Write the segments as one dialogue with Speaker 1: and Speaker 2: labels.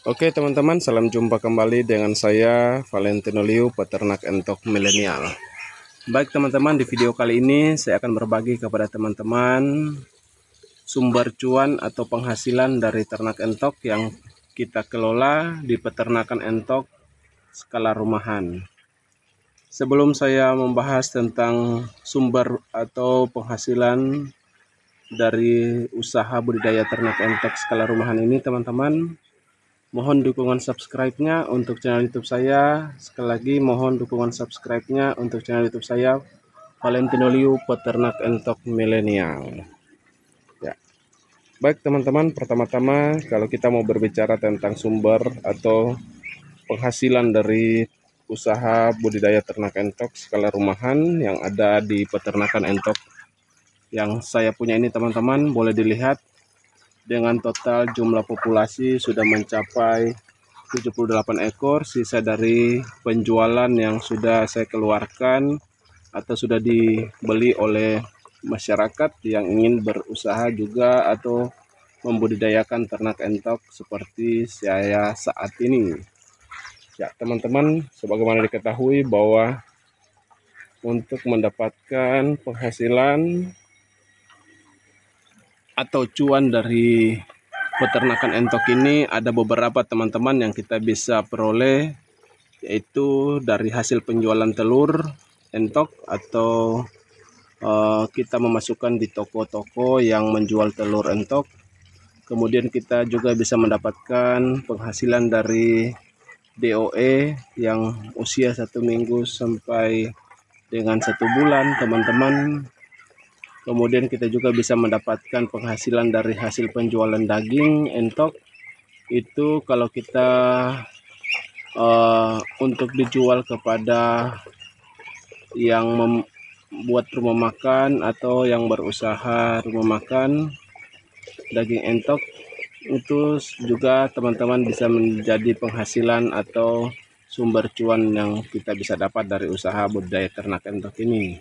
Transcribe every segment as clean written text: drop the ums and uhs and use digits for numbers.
Speaker 1: Oke teman-teman, salam jumpa kembali dengan saya Valentino Liu, peternak entok milenial. Baik teman-teman, di video kali ini saya akan berbagi kepada teman-teman sumber cuan atau penghasilan dari ternak entok yang kita kelola di peternakan entok skala rumahan. Sebelum saya membahas tentang sumber atau penghasilan dari usaha budidaya ternak entok skala rumahan ini, teman-teman, mohon dukungan subscribe-nya untuk channel YouTube saya. Sekali lagi mohon dukungan subscribe-nya untuk channel YouTube saya, Valentino Liu, peternak entok milenial. Ya. Baik teman-teman, pertama-tama kalau kita mau berbicara tentang sumber atau penghasilan dari usaha budidaya ternak entok skala rumahan yang ada di peternakan entok yang saya punya ini, teman-teman, boleh dilihat dengan total jumlah populasi sudah mencapai 78 ekor, sisa dari penjualan yang sudah saya keluarkan atau sudah dibeli oleh masyarakat yang ingin berusaha juga atau membudidayakan ternak entok seperti saya saat ini. Ya, teman-teman, sebagaimana diketahui bahwa untuk mendapatkan penghasilan atau cuan dari peternakan entok ini ada beberapa teman-teman yang kita bisa peroleh, yaitu dari hasil penjualan telur entok atau kita memasukkan di toko-toko yang menjual telur entok. Kemudian kita juga bisa mendapatkan penghasilan dari DOE yang usia 1 minggu sampai dengan 1 bulan, teman-teman. Kemudian kita juga bisa mendapatkan penghasilan dari hasil penjualan daging entok. Itu kalau kita untuk dijual kepada yang membuat rumah makan atau yang berusaha rumah makan daging entok, itu juga teman-teman bisa menjadi penghasilan atau sumber cuan yang kita bisa dapat dari usaha budidaya ternak entok ini.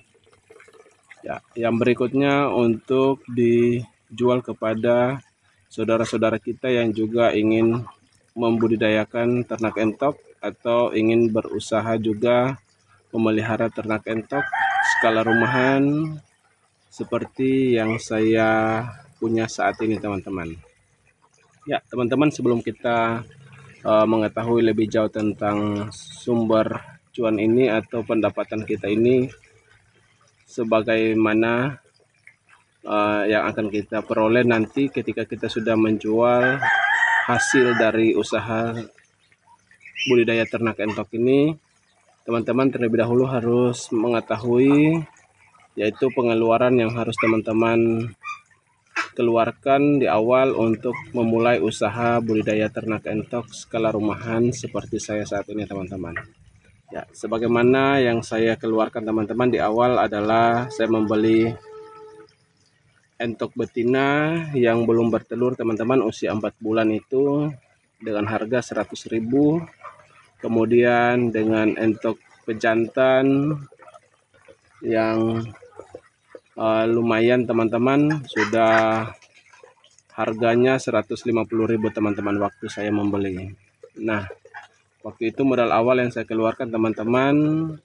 Speaker 1: Ya, yang berikutnya untuk dijual kepada saudara-saudara kita yang juga ingin membudidayakan ternak entok atau ingin berusaha juga memelihara ternak entok skala rumahan seperti yang saya punya saat ini, teman-teman. Ya, teman-teman, sebelum kita mengetahui lebih jauh tentang sumber cuan ini atau pendapatan kita ini, sebagaimana yang akan kita peroleh nanti ketika kita sudah menjual hasil dari usaha budidaya ternak entok ini, teman-teman terlebih dahulu harus mengetahui yaitu pengeluaran yang harus teman-teman keluarkan di awal untuk memulai usaha budidaya ternak entok skala rumahan seperti saya saat ini, teman-teman. Ya, sebagaimana yang saya keluarkan teman-teman di awal adalah saya membeli entok betina yang belum bertelur, teman-teman, usia 4 bulan itu dengan harga 100.000. Kemudian dengan entok pejantan yang lumayan, teman-teman, sudah harganya 150.000, teman-teman, waktu saya membeli. Nah, waktu itu modal awal yang saya keluarkan, teman-teman,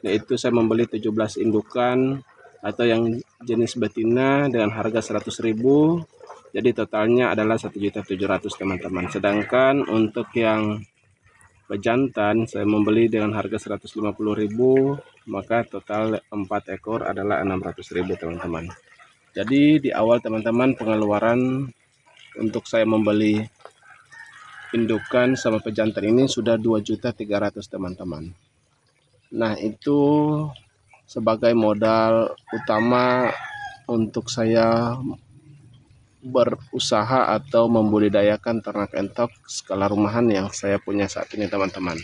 Speaker 1: yaitu saya membeli 17 indukan atau yang jenis betina dengan harga 100.000. Jadi totalnya adalah 1.700.000, teman-teman. Sedangkan untuk yang pejantan saya membeli dengan harga 150.000, maka total 4 ekor adalah 600.000, teman-teman. Jadi di awal, teman-teman, pengeluaran untuk saya membeli indukan sama pejantan ini sudah 2.300.000, teman-teman. Nah, itu sebagai modal utama untuk saya berusaha atau membudidayakan ternak entok skala rumahan yang saya punya saat ini, teman-teman.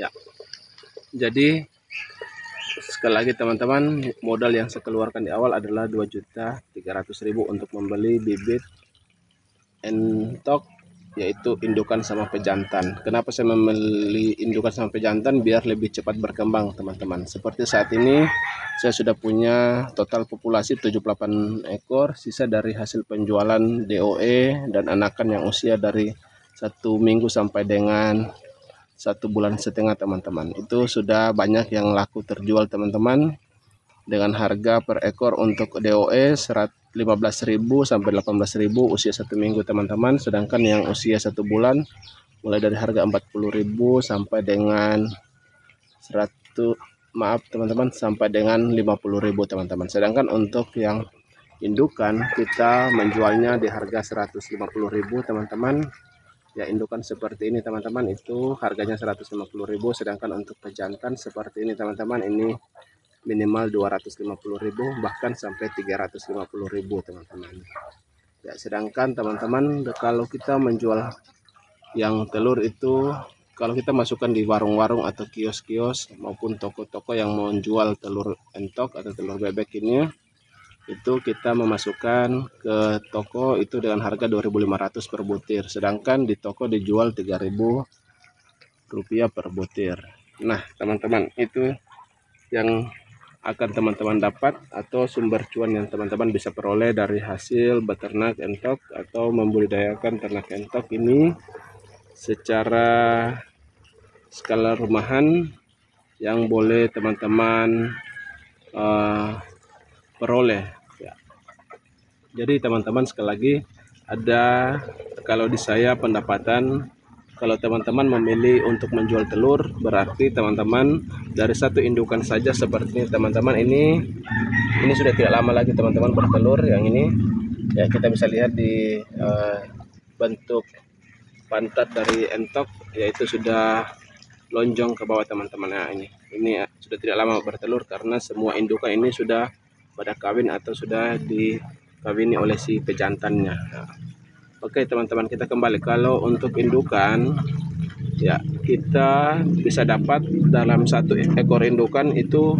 Speaker 1: Ya, jadi sekali lagi, teman-teman, modal yang saya keluarkan di awal adalah 2.300.000 untuk membeli bibit entok, yaitu indukan sama pejantan. Kenapa saya membeli indukan sama pejantan? Biar lebih cepat berkembang, teman-teman. Seperti saat ini saya sudah punya total populasi 78 ekor, sisa dari hasil penjualan DOE dan anakan yang usia dari 1 minggu sampai dengan 1,5 bulan teman-teman. Itu sudah banyak yang laku terjual teman-teman, dengan harga per ekor untuk DOE 15.000 sampai 18.000 usia 1 minggu teman-teman. Sedangkan yang usia 1 bulan mulai dari harga 40.000 sampai dengan 100, maaf teman-teman, sampai dengan 50.000 teman-teman. Sedangkan untuk yang indukan kita menjualnya di harga 150.000 teman-teman. Ya, indukan seperti ini teman-teman itu harganya 150.000. Sedangkan untuk pejantan seperti ini teman-teman, ini minimal 250.000 bahkan sampai 350.000 teman-teman. Ya, sedangkan teman-teman kalau kita menjual yang telur itu, kalau kita masukkan di warung-warung atau kios-kios maupun toko-toko yang menjual telur entok atau telur bebek ini, itu kita memasukkan ke toko itu dengan harga 2.500 per butir, sedangkan di toko dijual 3.000 rupiah per butir. Nah teman-teman, itu yang akan teman-teman dapat atau sumber cuan yang teman-teman bisa peroleh dari hasil beternak entok atau membudidayakan ternak entok ini secara skala rumahan yang boleh teman-teman peroleh ya. Jadi teman-teman, sekali lagi, ada kalau di saya pendapatan, kalau teman-teman memilih untuk menjual telur, berarti teman-teman dari satu indukan saja seperti teman-teman ini sudah tidak lama lagi teman-teman bertelur. Yang ini ya, kita bisa lihat di bentuk pantat dari entok, yaitu sudah lonjong ke bawah teman-teman. Nah ini sudah tidak lama bertelur karena semua indukan ini sudah pada kawin atau sudah dikawini oleh si pejantannya. Nah, oke teman-teman, kita kembali. Kalau untuk indukan ya, kita bisa dapat dalam satu ekor indukan itu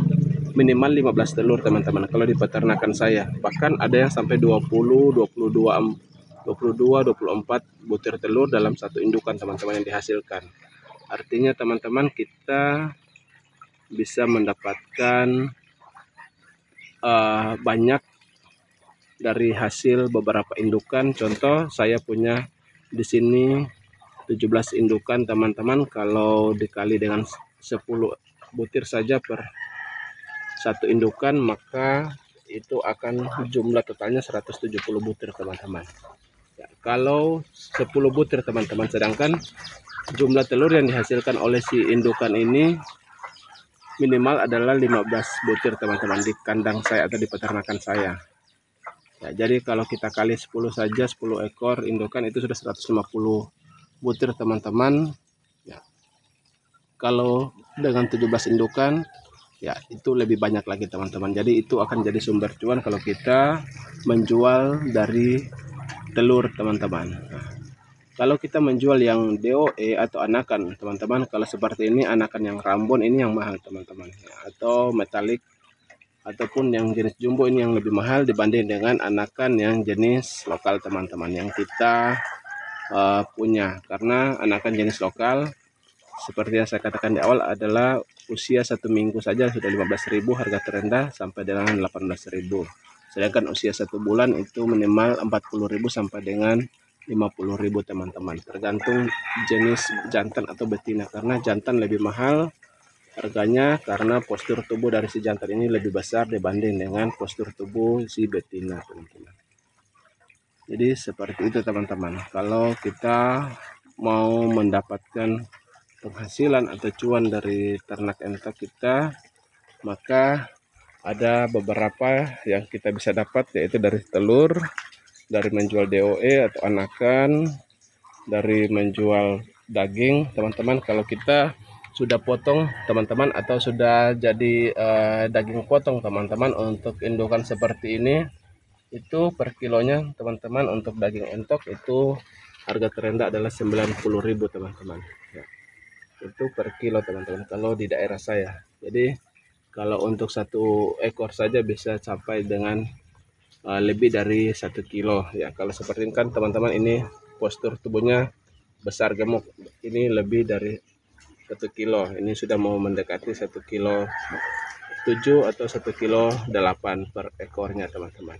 Speaker 1: minimal 15 telur teman-teman kalau di peternakan saya. Bahkan ada yang sampai 20, 22, 24 butir telur dalam satu indukan teman-teman yang dihasilkan. Artinya teman-teman, kita bisa mendapatkan banyak dari hasil beberapa indukan. Contoh, saya punya di sini 17 indukan teman-teman. Kalau dikali dengan 10 butir saja per satu indukan, maka itu akan jumlah totalnya 170 butir teman-teman ya, kalau 10 butir teman-teman. Sedangkan jumlah telur yang dihasilkan oleh si indukan ini minimal adalah 15 butir teman-teman di kandang saya atau di peternakan saya ya. Jadi kalau kita kali 10 saja, 10 ekor indukan itu sudah 150 butir teman-teman ya. Kalau dengan 17 indukan ya, itu lebih banyak lagi teman-teman. Jadi itu akan jadi sumber cuan kalau kita menjual dari telur teman-teman. Nah, kalau kita menjual yang DOE atau anakan teman-teman, kalau seperti ini anakan yang rambon ini yang mahal teman-teman ya, atau metalik ataupun yang jenis jumbo ini yang lebih mahal dibanding dengan anakan yang jenis lokal teman-teman yang kita punya. Karena anakan jenis lokal seperti yang saya katakan di awal adalah usia 1 minggu saja sudah 15.000 harga terendah sampai dengan 18.000. Sedangkan usia 1 bulan itu minimal 40.000 sampai dengan 50.000 teman-teman. Tergantung jenis jantan atau betina, karena jantan lebih mahal harganya karena postur tubuh dari si jantan ini lebih besar dibanding dengan postur tubuh si betina teman-teman. Jadi seperti itu teman-teman. Kalau kita mau mendapatkan penghasilan atau cuan dari ternak entok kita, maka ada beberapa yang kita bisa dapat, yaitu dari telur, dari menjual DOE atau anakan, dari menjual daging teman-teman. Kalau kita sudah potong teman-teman atau sudah jadi daging potong teman-teman untuk indukan seperti ini, itu per kilonya teman-teman untuk daging entok itu harga terendah adalah 90.000 teman-teman ya. Itu per kilo teman-teman kalau di daerah saya. Jadi kalau untuk satu ekor saja bisa sampai dengan lebih dari 1 kilo ya. Kalau seperti ini kan teman-teman, ini postur tubuhnya besar gemuk, ini lebih dari 1 kilo. Ini sudah mau mendekati 1 kilo 7 atau 1 kilo 8 per ekornya teman-teman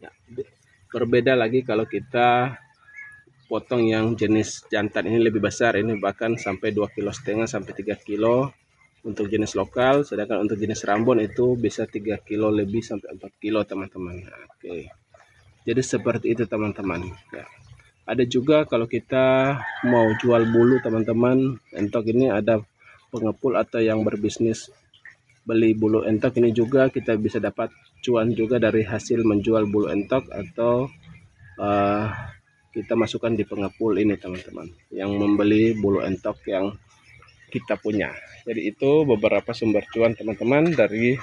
Speaker 1: ya. Berbeda lagi kalau kita potong yang jenis jantan ini lebih besar, ini bahkan sampai 2,5 kg sampai 3 kilo untuk jenis lokal, sedangkan untuk jenis Rambon itu bisa 3 kilo lebih sampai 4 kilo teman-teman. Oke, jadi seperti itu teman-teman ya. Ada juga kalau kita mau jual bulu teman-teman entok, ini ada pengepul atau yang berbisnis beli bulu entok, ini juga kita bisa dapat cuan juga dari hasil menjual bulu entok atau kita masukkan di pengepul ini teman-teman yang membeli bulu entok yang kita punya. Jadi itu beberapa sumber cuan teman-teman dari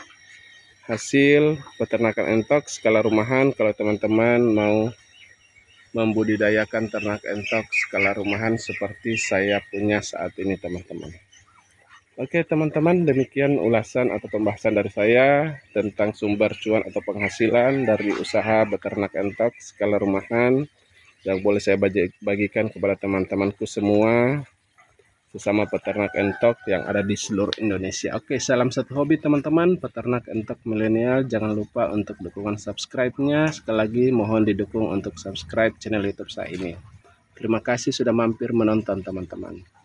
Speaker 1: hasil peternakan entok skala rumahan. Kalau teman-teman mau membudidayakan ternak entok skala rumahan seperti saya punya saat ini teman-teman. Oke teman-teman, demikian ulasan atau pembahasan dari saya tentang sumber cuan atau penghasilan dari usaha beternak entok skala rumahan yang boleh saya bagikan kepada teman-temanku semua sesama peternak entok yang ada di seluruh Indonesia. Oke, salam satu hobi teman-teman peternak entok milenial. Jangan lupa untuk dukungan subscribe-nya. Sekali lagi mohon didukung untuk subscribe channel YouTube saya ini. Terima kasih sudah mampir menonton teman-teman.